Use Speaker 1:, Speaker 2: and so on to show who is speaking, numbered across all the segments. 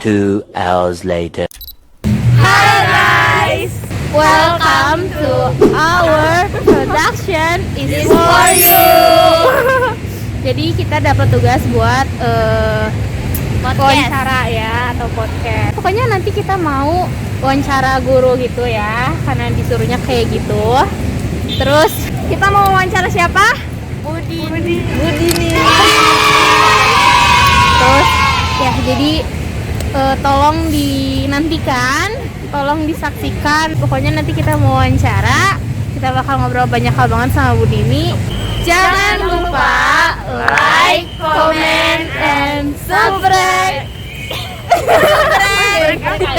Speaker 1: 2 hours later.
Speaker 2: Hi guys, welcome to our production is for you. Jadi kita dapat tugas buat wawancara ya atau podcast. Pokoknya nanti kita mau wawancara guru gitu ya, karena disuruhnya kayak gitu. Terus kita mau wawancara siapa? Budi nih. Terus ya jadi tolong dinantikan, tolong disaksikan. Pokoknya nanti kita mau wawancara, kita bakal ngobrol banyak hal banget sama Budi ini. Jangan lupa like, comment, and subscribe.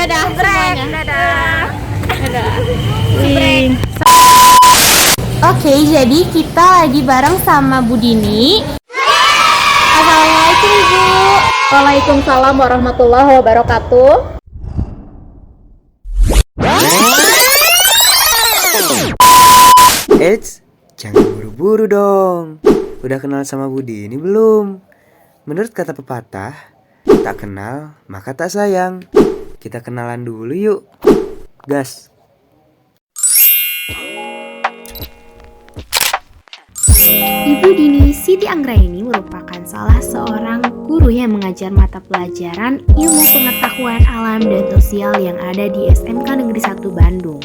Speaker 2: Dadah semuanya. Dadah. Oke, jadi kita lagi bareng sama Budini. Assalamualaikum Ibu. Waalaikumsalam warahmatullahi wabarakatuh.
Speaker 3: Eits, jangan buru-buru dong. Udah kenal sama Budi ini belum? Menurut kata pepatah, tak kenal maka tak sayang. Kita kenalan dulu yuk. Gas.
Speaker 4: Ibu Dini Siti Anggraini merupakan salah seorang guru yang mengajar mata pelajaran ilmu pengetahuan alam dan sosial yang ada di SMK Negeri 1 Bandung.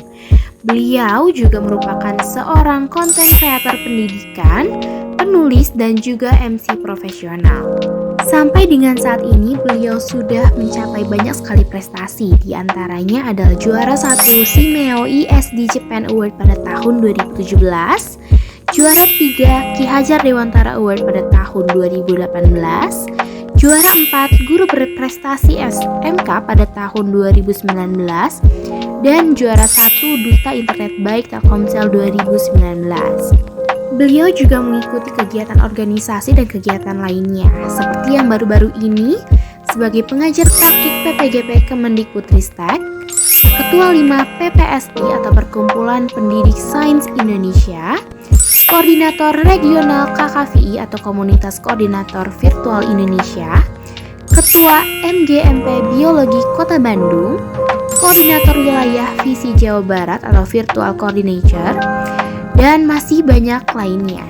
Speaker 4: Beliau juga merupakan seorang konten kreator pendidikan, penulis, dan juga MC profesional. Sampai dengan saat ini beliau sudah mencapai banyak sekali prestasi. Di antaranya adalah juara 1 Shimeo ESD Japan Award pada tahun 2017, juara 3 Ki Hajar Dewantara Award pada tahun 2018, juara 4 Guru Berprestasi SMK pada tahun 2019, dan juara 1 Duta Internet Baik Telkomsel 2019. Beliau juga mengikuti kegiatan organisasi dan kegiatan lainnya, seperti yang baru-baru ini sebagai pengajar praktik PPGP Kemendikbudristek, Ketua 5 PPSI atau Perkumpulan Pendidik Sains Indonesia, Koordinator Regional KKVI atau Komunitas Koordinator Virtual Indonesia, Ketua MGMP Biologi Kota Bandung, Koordinator Wilayah Visi Jawa Barat atau Virtual Coordinator, dan masih banyak lainnya.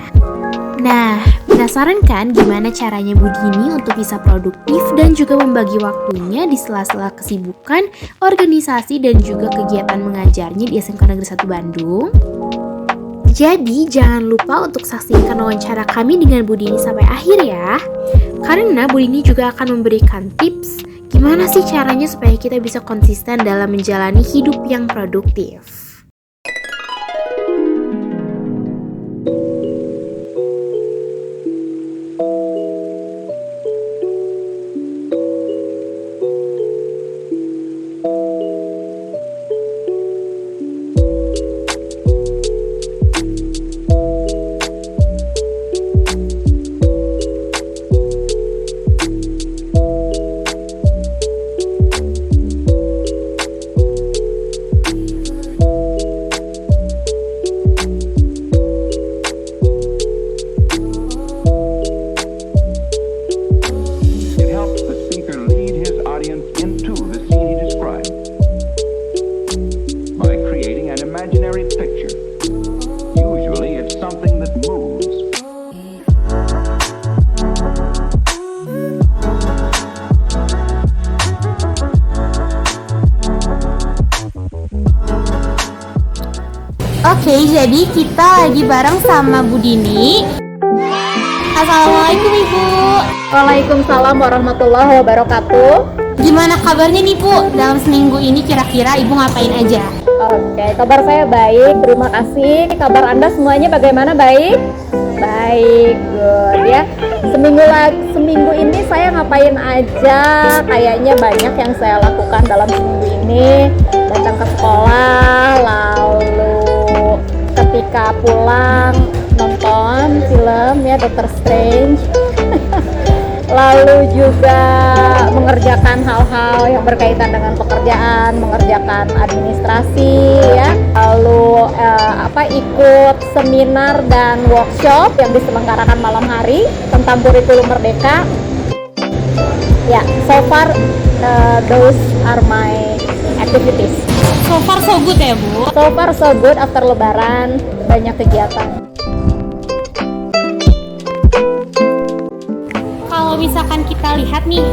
Speaker 4: Nah, penasaran kan gimana caranya Budini untuk bisa produktif dan juga membagi waktunya di sela-sela kesibukan, organisasi, dan juga kegiatan mengajarnya di SMK Negeri 1 Bandung? Jadi jangan lupa untuk saksikan wawancara kami dengan Budini sampai akhir ya. Karena Budini juga akan memberikan tips gimana sih caranya supaya kita bisa konsisten dalam menjalani hidup yang produktif.
Speaker 2: Oke, jadi kita lagi bareng sama Budini. Assalamualaikum Ibu. Waalaikumsalam warahmatullahi wabarakatuh. Gimana kabarnya nih Bu? Dalam seminggu ini kira-kira Ibu ngapain aja?
Speaker 5: Oke, kabar saya baik, terima kasih. Kabar Anda semuanya bagaimana? Baik? Baik, good ya. Seminggu ini saya ngapain aja? Kayaknya banyak yang saya lakukan dalam seminggu ini. Datang ke sekolah, lalu ketika pulang nonton film ya Doctor Strange. Lalu juga mengerjakan hal-hal yang berkaitan dengan pekerjaan, mengerjakan administrasi ya. Lalu ikut seminar dan workshop yang diselenggarakan malam hari tentang kurikulum merdeka. Ya, so far those are my activities.
Speaker 2: So far so good ya Bu?
Speaker 5: So far so good, after lebaran banyak kegiatan.
Speaker 2: Kalau misalkan kita lihat nih,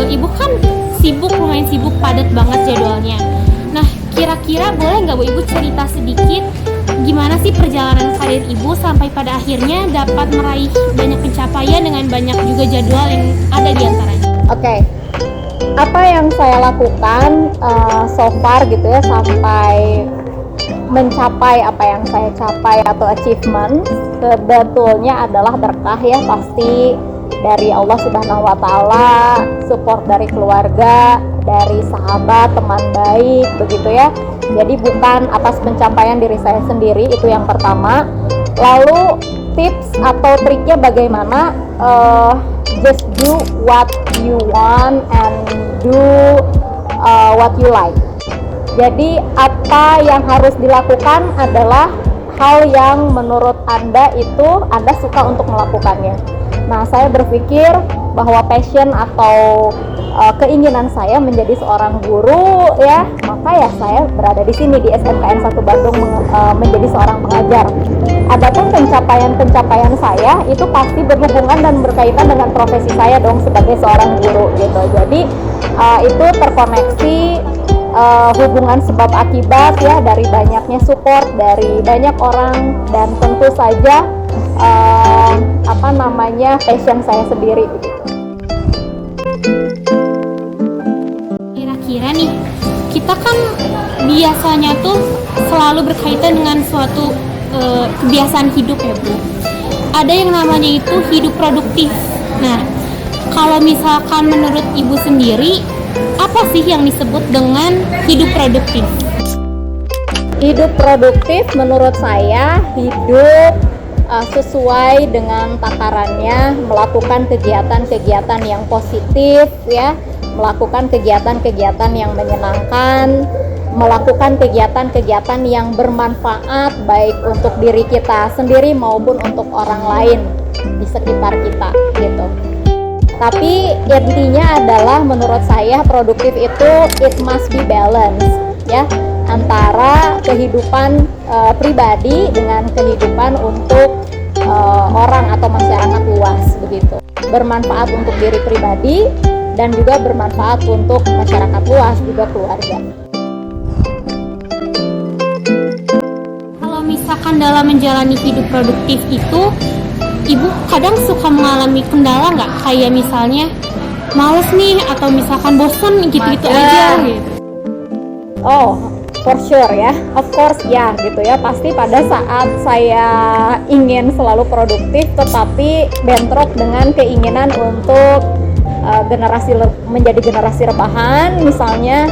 Speaker 2: Ibu kan sibuk, lumayan sibuk, padat banget jadwalnya. Nah, kira-kira boleh nggak Bu Ibu cerita sedikit gimana sih perjalanan karir Ibu sampai pada akhirnya dapat meraih banyak pencapaian dengan banyak juga jadwal yang ada di antaranya?
Speaker 5: Oke. Apa yang saya lakukan so far gitu ya sampai mencapai apa yang saya capai atau achievement sebetulnya adalah berkah ya, pasti dari Allah Subhanahu wa Ta'ala, support dari keluarga, dari sahabat, teman baik, begitu ya. Jadi bukan atas pencapaian diri saya sendiri, itu yang pertama. Lalu tips atau triknya bagaimana? Just do what you want and do what you like. Jadi apa yang harus dilakukan adalah hal yang menurut Anda itu Anda suka untuk melakukannya. Nah, saya berpikir bahwa passion atau keinginan saya menjadi seorang guru ya, maka ya saya berada di sini di SMKN 1 Bandung menjadi seorang pengajar. Adapun pencapaian saya itu pasti berhubungan dan berkaitan dengan profesi saya dong sebagai seorang guru gitu. Jadi itu terkoneksi hubungan sebab akibat ya, dari banyaknya support dari banyak orang dan tentu saja passion saya sendiri.
Speaker 2: Kira-kira nih, kita kan biasanya tuh selalu berkaitan dengan suatu kebiasaan hidup ya Bu. Ada yang namanya itu hidup produktif. Nah, kalau misalkan menurut Ibu sendiri, apa sih yang disebut dengan hidup produktif?
Speaker 5: Hidup produktif menurut saya hidup sesuai dengan takarannya, melakukan kegiatan-kegiatan yang positif ya, melakukan kegiatan-kegiatan yang menyenangkan, melakukan kegiatan-kegiatan yang bermanfaat baik untuk diri kita sendiri maupun untuk orang lain di sekitar kita gitu. Tapi intinya adalah menurut saya produktif itu it must be balance ya, antara kehidupan pribadi dengan kehidupan untuk orang atau masyarakat luas begitu. Bermanfaat untuk diri pribadi dan juga bermanfaat untuk masyarakat luas, juga keluarga.
Speaker 2: Kalau misalkan dalam menjalani hidup produktif itu, Ibu kadang suka mengalami kendala nggak? Kayak misalnya males nih, atau misalkan bosan gitu-gitu aja gitu.
Speaker 5: Oh, for sure ya, of course ya gitu ya. Pasti pada saat saya ingin selalu produktif tetapi bentrok dengan keinginan untuk menjadi generasi rebahan, misalnya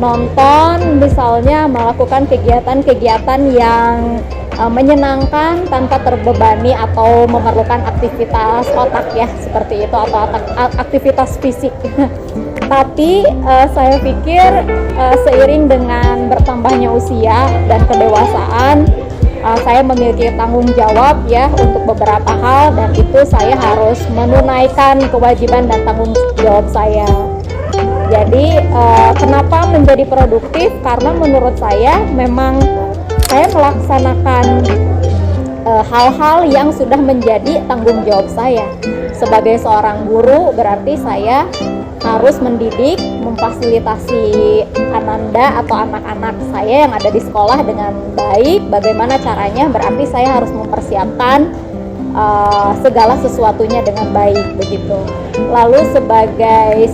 Speaker 5: nonton, misalnya melakukan kegiatan-kegiatan yang menyenangkan tanpa terbebani atau memerlukan aktivitas otak ya, seperti itu, atau aktivitas fisik. Tapi saya pikir seiring dengan bertambahnya usia dan kedewasaan, saya memiliki tanggung jawab ya untuk beberapa hal, dan itu saya harus menunaikan kewajiban dan tanggung jawab saya. Jadi kenapa menjadi produktif? Karena menurut saya memang saya melaksanakan hal-hal yang sudah menjadi tanggung jawab saya. Sebagai seorang guru berarti saya harus mendidik, memfasilitasi Ananda atau anak-anak saya yang ada di sekolah dengan baik. Bagaimana caranya? Berarti saya harus mempersiapkan segala sesuatunya dengan baik begitu. Lalu sebagai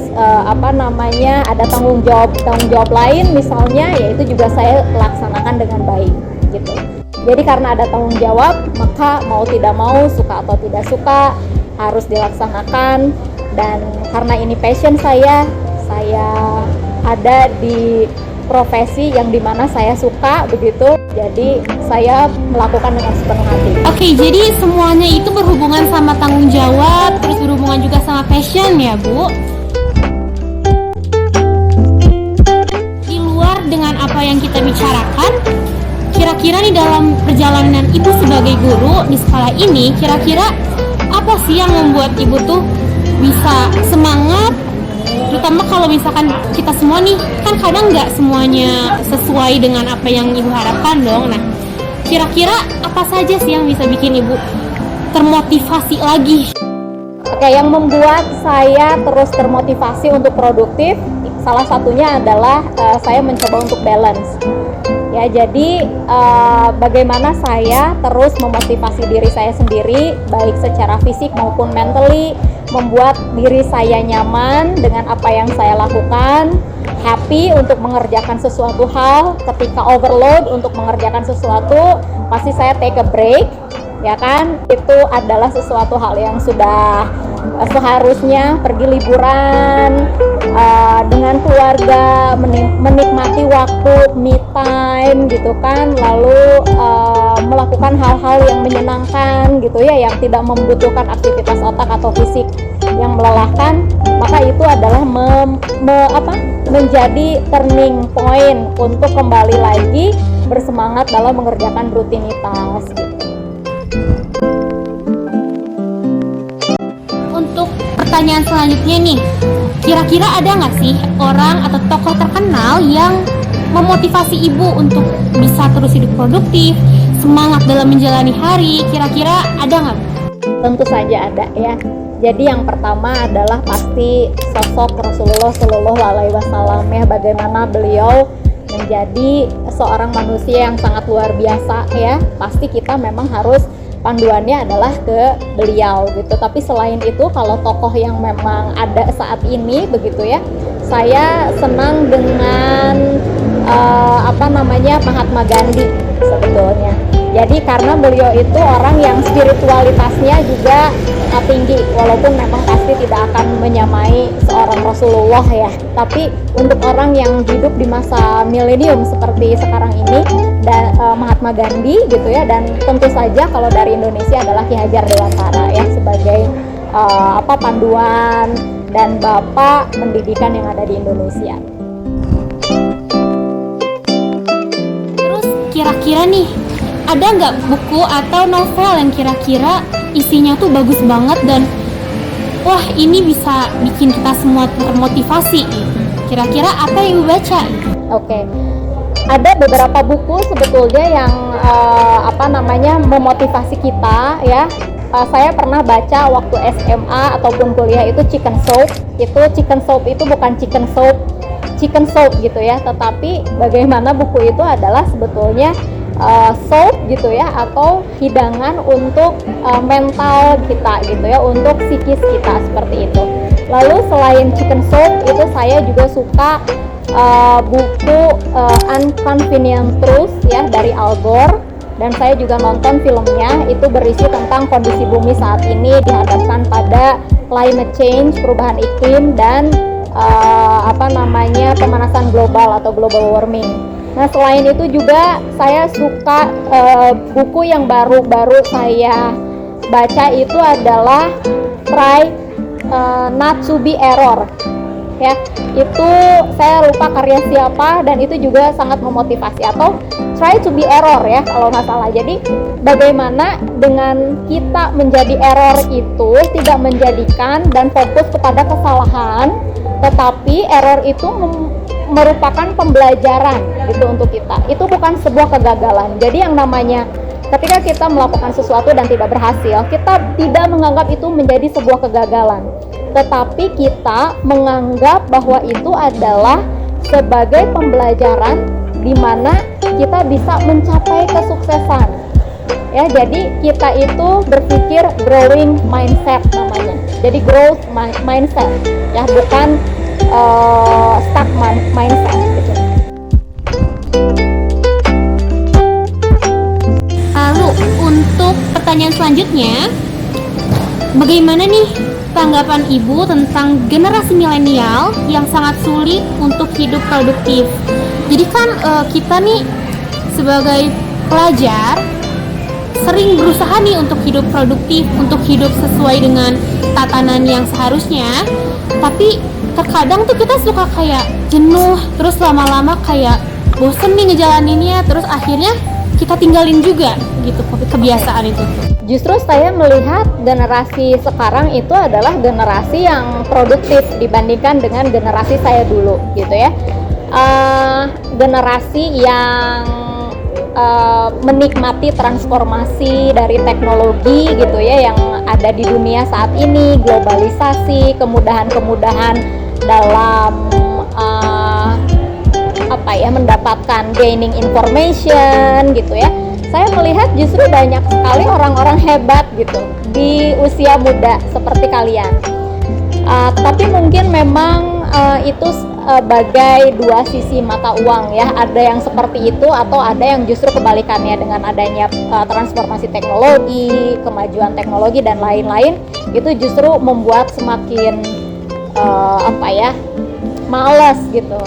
Speaker 5: ada tanggung jawab lain misalnya, yaitu juga saya laksanakan dengan baik gitu. Jadi karena ada tanggung jawab, maka mau tidak mau, suka atau tidak suka, harus dilaksanakan. Dan karena ini passion saya ada di profesi yang dimana saya suka begitu, jadi saya melakukan dengan sepenuh hati.
Speaker 2: Oke, jadi semuanya itu berhubungan sama tanggung jawab, terus berhubungan juga sama passion ya Bu. Di luar dengan apa yang kita bicarakan, kira-kira nih dalam perjalanan Ibu sebagai guru di sekolah ini, kira-kira apa sih yang membuat Ibu tuh bisa semangat Terutama kalau misalkan kita semua nih, kan kadang nggak semuanya sesuai dengan apa yang ibu harapkan dong. Nah, kira-kira apa saja sih yang bisa bikin ibu termotivasi lagi?
Speaker 5: Oke, yang membuat saya terus termotivasi untuk produktif, salah satunya adalah saya mencoba untuk balance. Ya, jadi bagaimana saya terus memotivasi diri saya sendiri, baik secara fisik maupun mentally, membuat diri saya nyaman dengan apa yang saya lakukan, happy untuk mengerjakan sesuatu hal. Ketika overload untuk mengerjakan sesuatu, pasti saya take a break, ya kan? Itu adalah sesuatu hal yang sudah seharusnya pergi liburan dengan keluarga, menikmati waktu me time gitu kan, lalu melakukan hal-hal yang menyenangkan gitu ya, yang tidak membutuhkan aktivitas otak atau fisik yang melelahkan, maka itu adalah menjadi turning point untuk kembali lagi bersemangat dalam mengerjakan rutinitas gitu.
Speaker 2: Untuk pertanyaan selanjutnya nih, kira-kira ada nggak sih orang atau tokoh terkenal yang memotivasi ibu untuk bisa terus hidup produktif, semangat dalam menjalani hari? Kira-kira ada nggak?
Speaker 5: Tentu saja ada ya. Jadi yang pertama adalah pasti sosok Rasulullah Shallallahu Alaihi Wasallam ya, bagaimana beliau menjadi seorang manusia yang sangat luar biasa ya. Pasti kita memang harus panduannya adalah ke beliau gitu. Tapi selain itu, kalau tokoh yang memang ada saat ini begitu ya, saya senang dengan Mahatma Gandhi sebetulnya. Jadi karena beliau itu orang yang spiritualitasnya juga tinggi, walaupun memang pasti tidak akan menyamai seorang Rasulullah ya. Tapi untuk orang yang hidup di masa milenium seperti sekarang ini, dan Mahatma Gandhi gitu ya, dan tentu saja kalau dari Indonesia adalah Ki Hajar Dewantara ya, sebagai panduan dan bapak pendidikan yang ada di Indonesia.
Speaker 2: Terus kira-kira nih, ada nggak buku atau novel yang kira-kira isinya tuh bagus banget dan wah ini bisa bikin kita semua termotivasi? Kira-kira apa yang ibu baca?
Speaker 5: Oke. Ada beberapa buku sebetulnya yang memotivasi kita ya. Saya pernah baca waktu SMA ataupun kuliah itu Chicken Soup. Itu Chicken Soup itu bukan chicken soup gitu ya, tetapi bagaimana buku itu adalah sebetulnya soup gitu ya, atau hidangan untuk mental kita gitu ya, untuk psikis kita seperti itu. Lalu selain Chicken Soup itu saya juga suka buku Unconvenient Truth ya dari Al Gore, dan saya juga nonton filmnya. Itu berisi tentang kondisi bumi saat ini dihadapkan pada climate change, perubahan iklim, dan pemanasan global atau global warming. Nah, selain itu juga saya suka buku yang baru-baru saya baca itu adalah Try Not to Be Error ya. Itu saya lupa karya siapa, dan itu juga sangat memotivasi, atau Try to Be Error ya kalau nggak salah. Jadi bagaimana dengan kita menjadi error itu tidak menjadikan dan fokus kepada kesalahan, tetapi error itu merupakan pembelajaran gitu untuk kita. Itu bukan sebuah kegagalan. Jadi yang namanya ketika kita melakukan sesuatu dan tidak berhasil, kita tidak menganggap itu menjadi sebuah kegagalan, tetapi kita menganggap bahwa itu adalah sebagai pembelajaran di mana kita bisa mencapai kesuksesan. Ya, jadi kita itu berpikir growing mindset namanya. Jadi growth mindset ya, bukan stuck mindset gitu.
Speaker 2: Lalu untuk pertanyaan selanjutnya, bagaimana nih tanggapan ibu tentang generasi milenial yang sangat sulit untuk hidup produktif? Jadi kan kita nih sebagai pelajar sering berusaha nih untuk hidup produktif, untuk hidup sesuai dengan tatanan yang seharusnya, tapi terkadang tuh kita suka kayak jenuh, terus lama-lama kayak bosen nih ngejalaninnya, terus akhirnya kita tinggalin juga gitu kebiasaan itu?
Speaker 5: Justru saya melihat generasi sekarang itu adalah generasi yang produktif dibandingkan dengan generasi saya dulu gitu ya. Generasi yang menikmati transformasi dari teknologi gitu ya yang ada di dunia saat ini, globalisasi, kemudahan-kemudahan dalam mendapatkan gaining information gitu ya. Saya melihat justru banyak sekali orang-orang hebat gitu di usia muda seperti kalian. Tapi mungkin memang itu bagai dua sisi mata uang ya. Ada yang seperti itu atau ada yang justru kebalikannya dengan adanya transformasi teknologi, kemajuan teknologi dan lain-lain itu justru membuat semakin malas gitu.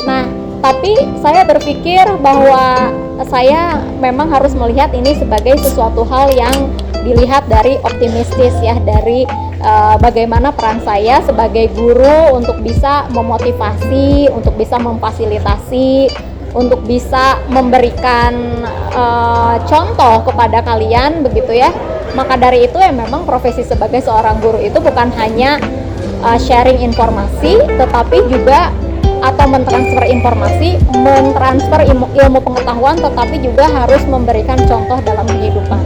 Speaker 5: Nah, tapi saya berpikir bahwa saya memang harus melihat ini sebagai sesuatu hal yang dilihat dari optimistis ya, dari bagaimana peran saya sebagai guru untuk bisa memotivasi, untuk bisa memfasilitasi, untuk bisa memberikan contoh kepada kalian begitu ya. Maka dari itu ya memang profesi sebagai seorang guru itu bukan hanya sharing informasi, tetapi juga atau mentransfer informasi, mentransfer ilmu pengetahuan, tetapi juga harus memberikan contoh dalam kehidupan.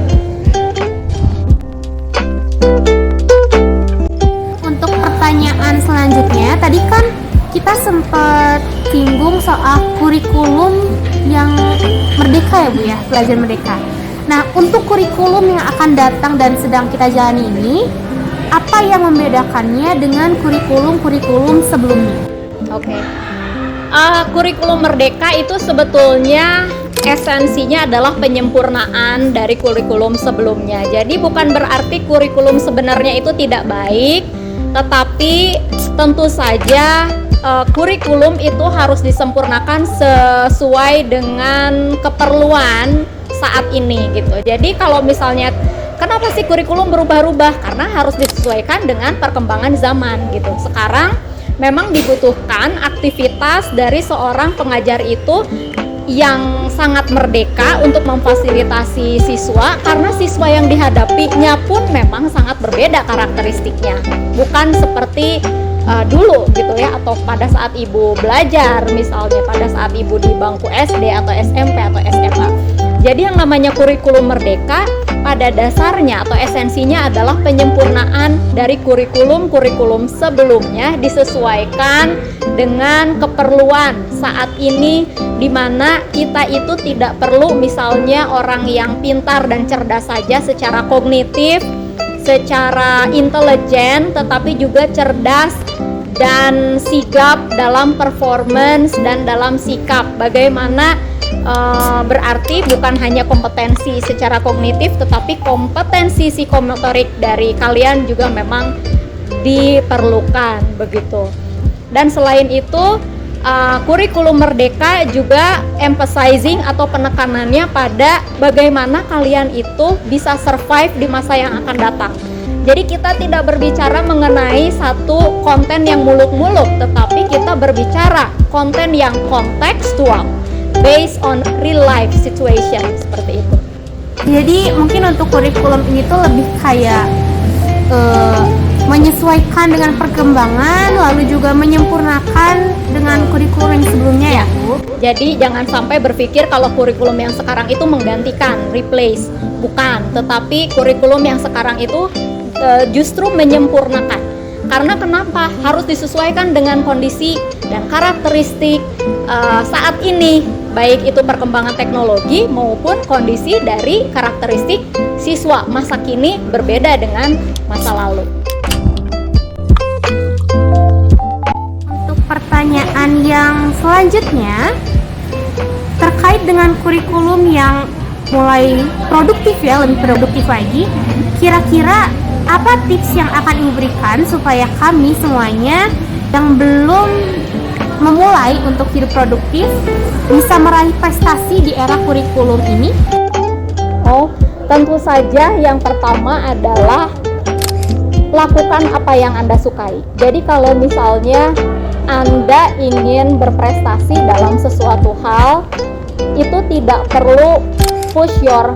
Speaker 2: Untuk pertanyaan selanjutnya, tadi kan kita sempat singgung soal kurikulum yang merdeka ya Bu ya, belajar merdeka. Nah, untuk kurikulum yang akan datang dan sedang kita jalani ini, apa yang membedakannya dengan kurikulum-kurikulum sebelumnya?
Speaker 5: Oke. Kurikulum merdeka itu sebetulnya esensinya adalah penyempurnaan dari kurikulum sebelumnya. Jadi bukan berarti kurikulum sebenarnya itu tidak baik, tetapi tentu saja kurikulum itu harus disempurnakan sesuai dengan keperluan saat ini gitu. Jadi kalau misalnya kenapa sih kurikulum berubah-ubah? Karena harus disesuaikan dengan perkembangan zaman gitu. Sekarang memang dibutuhkan aktivitas dari seorang pengajar itu yang sangat merdeka untuk memfasilitasi siswa, karena siswa yang dihadapinya pun memang sangat berbeda karakteristiknya. Bukan seperti dulu gitu ya, atau pada saat ibu belajar misalnya, pada saat ibu di bangku SD atau SMP atau SMA. Jadi yang namanya kurikulum merdeka pada dasarnya atau esensinya adalah penyempurnaan dari kurikulum-kurikulum sebelumnya disesuaikan dengan keperluan saat ini, di mana kita itu tidak perlu misalnya orang yang pintar dan cerdas saja secara kognitif, secara intelijen, tetapi juga cerdas dan sigap dalam performance dan dalam sikap. Bagaimana berarti bukan hanya kompetensi secara kognitif, tetapi kompetensi psikomotorik dari kalian juga memang diperlukan begitu. Dan selain itu kurikulum merdeka juga emphasizing atau penekanannya pada bagaimana kalian itu bisa survive di masa yang akan datang. Jadi kita tidak berbicara mengenai satu konten yang muluk-muluk, tetapi kita berbicara konten yang kontekstual, based on real life situation, seperti itu.
Speaker 2: Jadi mungkin untuk kurikulum ini tuh lebih kayak menyesuaikan dengan perkembangan, lalu juga menyempurnakan dengan kurikulum yang sebelumnya ya Bu.
Speaker 5: Jadi jangan sampai berpikir kalau kurikulum yang sekarang itu menggantikan, replace, bukan. Tetapi kurikulum yang sekarang itu justru menyempurnakan. Karena kenapa? Harus disesuaikan dengan kondisi dan karakteristik saat ini, baik itu perkembangan teknologi maupun kondisi dari karakteristik siswa masa kini berbeda dengan masa lalu.
Speaker 2: Untuk pertanyaan yang selanjutnya terkait dengan kurikulum yang mulai produktif ya, lebih produktif lagi, kira-kira apa tips yang akan Ibu berikan supaya kami semuanya yang belum memulai untuk hidup produktif bisa meraih prestasi di era kurikulum ini?
Speaker 5: Oh, tentu saja yang pertama adalah lakukan apa yang Anda sukai. Jadi kalau misalnya Anda ingin berprestasi dalam sesuatu hal, itu tidak perlu push your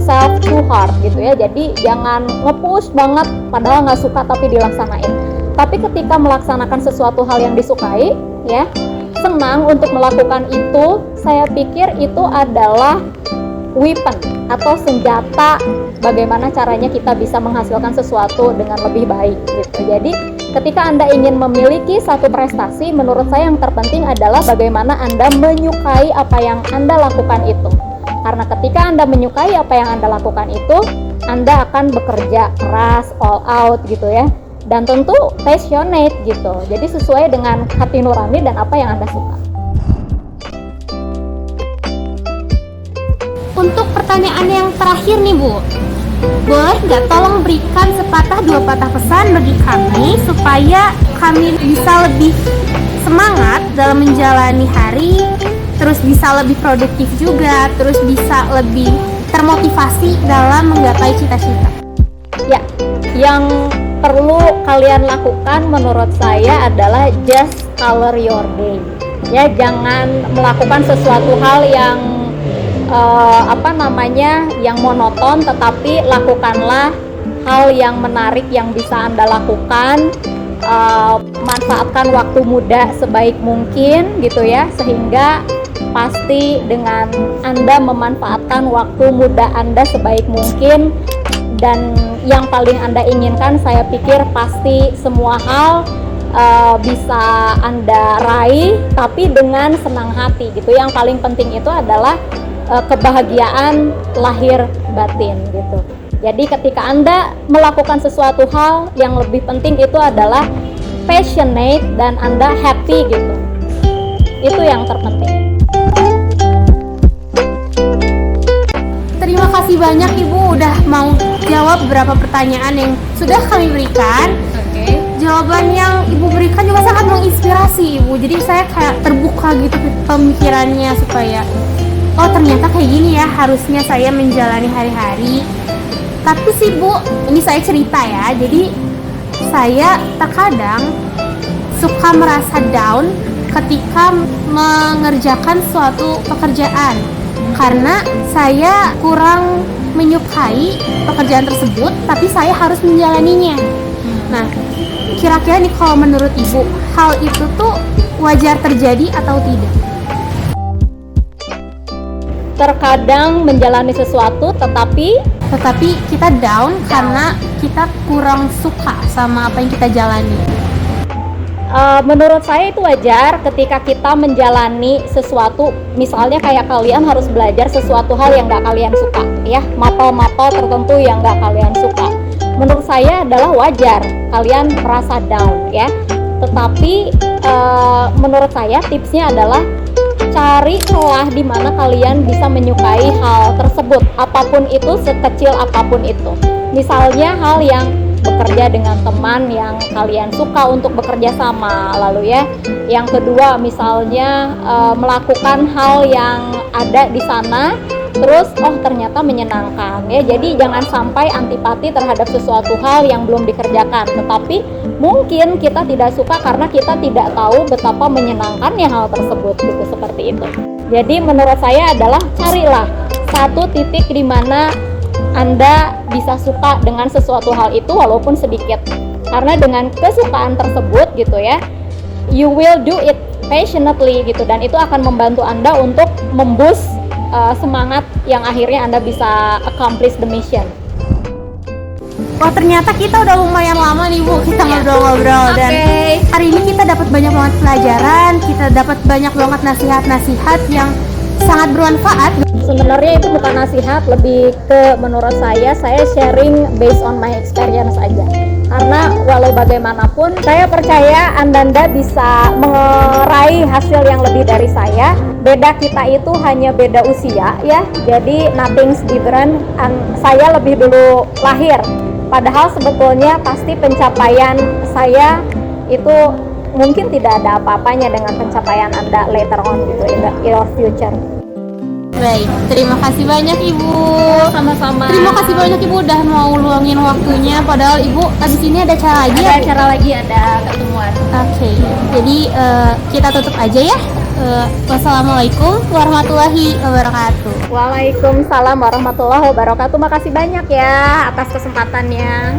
Speaker 5: self too hard gitu ya. Jadi jangan nge-push banget padahal nggak suka tapi dilaksanain. Tapi ketika melaksanakan sesuatu hal yang disukai ya, senang untuk melakukan itu, saya pikir itu adalah weapon atau senjata bagaimana caranya kita bisa menghasilkan sesuatu dengan lebih baik gitu. Jadi ketika Anda ingin memiliki satu prestasi, menurut saya yang terpenting adalah bagaimana Anda menyukai apa yang Anda lakukan itu. Karena ketika Anda menyukai apa yang Anda lakukan itu, Anda akan bekerja keras, all out gitu ya. Dan tentu passionate gitu. Jadi sesuai dengan hati nurani dan apa yang Anda suka.
Speaker 2: Untuk pertanyaan yang terakhir nih Bu, boleh nggak tolong berikan sepatah dua patah pesan bagi kami supaya kami bisa lebih semangat dalam menjalani hari, terus bisa lebih produktif juga, terus bisa lebih termotivasi dalam menggapai cita-cita.
Speaker 5: Ya, yang perlu kalian lakukan menurut saya adalah just color your day. Ya, jangan melakukan sesuatu hal yang yang monoton, tetapi lakukanlah hal yang menarik yang bisa Anda lakukan. Manfaatkan waktu muda sebaik mungkin gitu ya, sehingga pasti dengan Anda memanfaatkan waktu muda Anda sebaik mungkin, dan yang paling Anda inginkan, saya pikir pasti semua hal bisa Anda raih, tapi dengan senang hati gitu. Yang paling penting itu adalah kebahagiaan lahir batin gitu. Jadi ketika Anda melakukan sesuatu hal, yang lebih penting itu adalah passionate dan Anda happy gitu. Itu yang terpenting.
Speaker 2: Terima kasih banyak Ibu udah mau jawab beberapa pertanyaan yang sudah kami berikan. Jawaban yang Ibu berikan juga sangat menginspirasi Ibu. Jadi saya kayak terbuka gitu pemikirannya supaya oh ternyata kayak gini ya harusnya saya menjalani hari-hari. Tapi sih Bu, ini saya cerita ya. Jadi saya terkadang suka merasa down ketika mengerjakan suatu pekerjaan karena saya kurang menyukai pekerjaan tersebut, tapi saya harus menjalaninya. Nah, kira-kira nih kalau menurut Ibu, hal itu tuh wajar terjadi atau tidak?
Speaker 5: Terkadang menjalani sesuatu tetapi
Speaker 2: kita down karena kita kurang suka sama apa yang kita jalani.
Speaker 5: Menurut saya itu wajar ketika kita menjalani sesuatu, misalnya kayak kalian harus belajar sesuatu hal yang gak kalian suka ya, mapel-mapel tertentu yang gak kalian suka. Menurut saya adalah wajar kalian merasa down ya. Tetapi menurut saya tipsnya adalah cari celah di mana kalian bisa menyukai hal tersebut, apapun itu, sekecil apapun itu. Misalnya hal yang bekerja dengan teman yang kalian suka untuk bekerja sama, lalu ya. Yang kedua misalnya melakukan hal yang ada di sana, terus ternyata menyenangkan ya. Jadi jangan sampai antipati terhadap sesuatu hal yang belum dikerjakan, tetapi mungkin kita tidak suka karena kita tidak tahu betapa menyenangkannya hal tersebut gitu, seperti itu. Jadi menurut saya adalah carilah satu titik di mana Anda bisa suka dengan sesuatu hal itu walaupun sedikit. Karena dengan kesukaan tersebut gitu ya, you will do it passionately gitu, dan itu akan membantu Anda untuk memboost semangat yang akhirnya Anda bisa accomplish the mission.
Speaker 2: Wah, ternyata kita udah lumayan lama nih Bu, kita ngobrol-ngobrol dan hari ini kita dapat banyak banget pelajaran, kita dapat banyak banget nasihat-nasihat yang sangat bermanfaat.
Speaker 5: Sebenarnya itu bukan nasihat, lebih ke menurut saya sharing based on my experience aja. Karena walau bagaimanapun, saya percaya Anda bisa meraih hasil yang lebih dari saya. Beda kita itu hanya beda usia ya, jadi nothing's different. Saya lebih dulu lahir. Padahal sebetulnya pasti pencapaian saya itu mungkin tidak ada apa-apanya dengan pencapaian Anda later on gitu in your future.
Speaker 2: Baik, terima kasih banyak Ibu.
Speaker 5: Sama-sama.
Speaker 2: Terima kasih banyak Ibu udah mau luangin waktunya. Padahal Ibu abis ini ada acara lagi.
Speaker 5: Ada ketemuan.
Speaker 2: Oke, jadi kita tutup aja ya. Wassalamualaikum warahmatullahi wabarakatuh.
Speaker 5: Waalaikumsalam warahmatullahi wabarakatuh. Makasih banyak ya atas kesempatannya.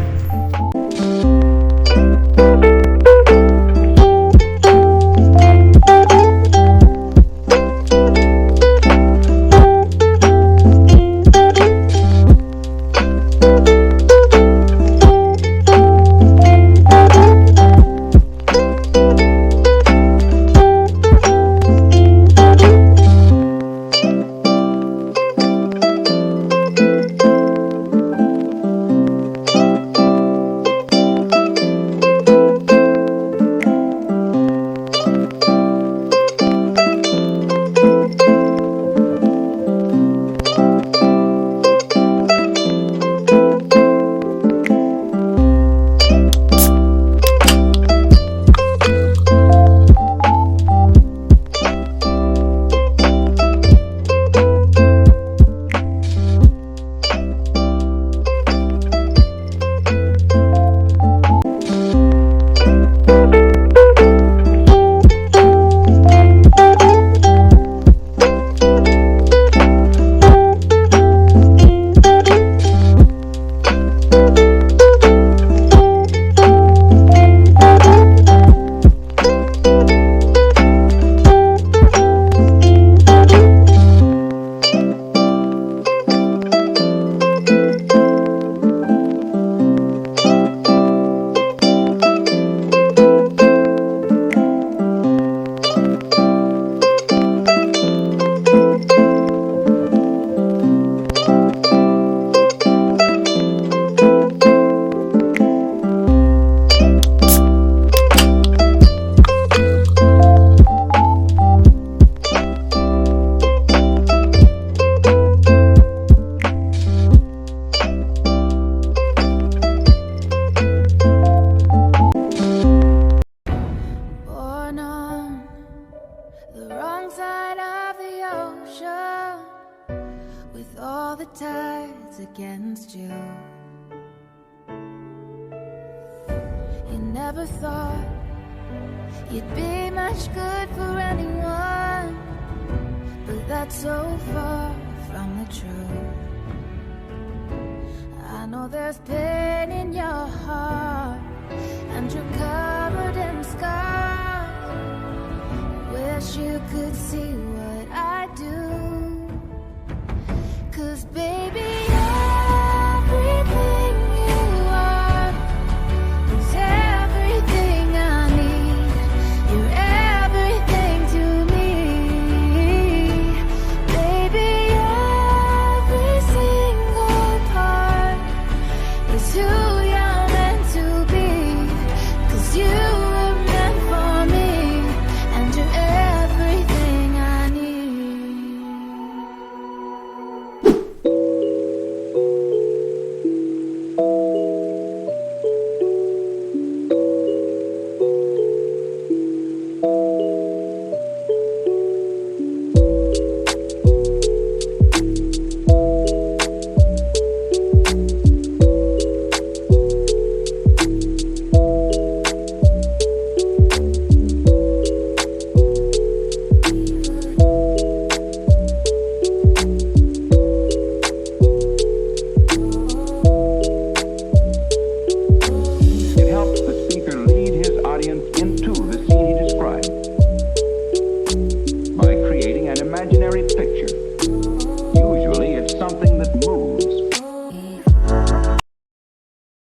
Speaker 6: Against you, you never thought you'd be much good for anyone, but that's so far from the truth. I know there's pain in your heart, and you're covered in scars. Wish you could see what I do, 'cause baby,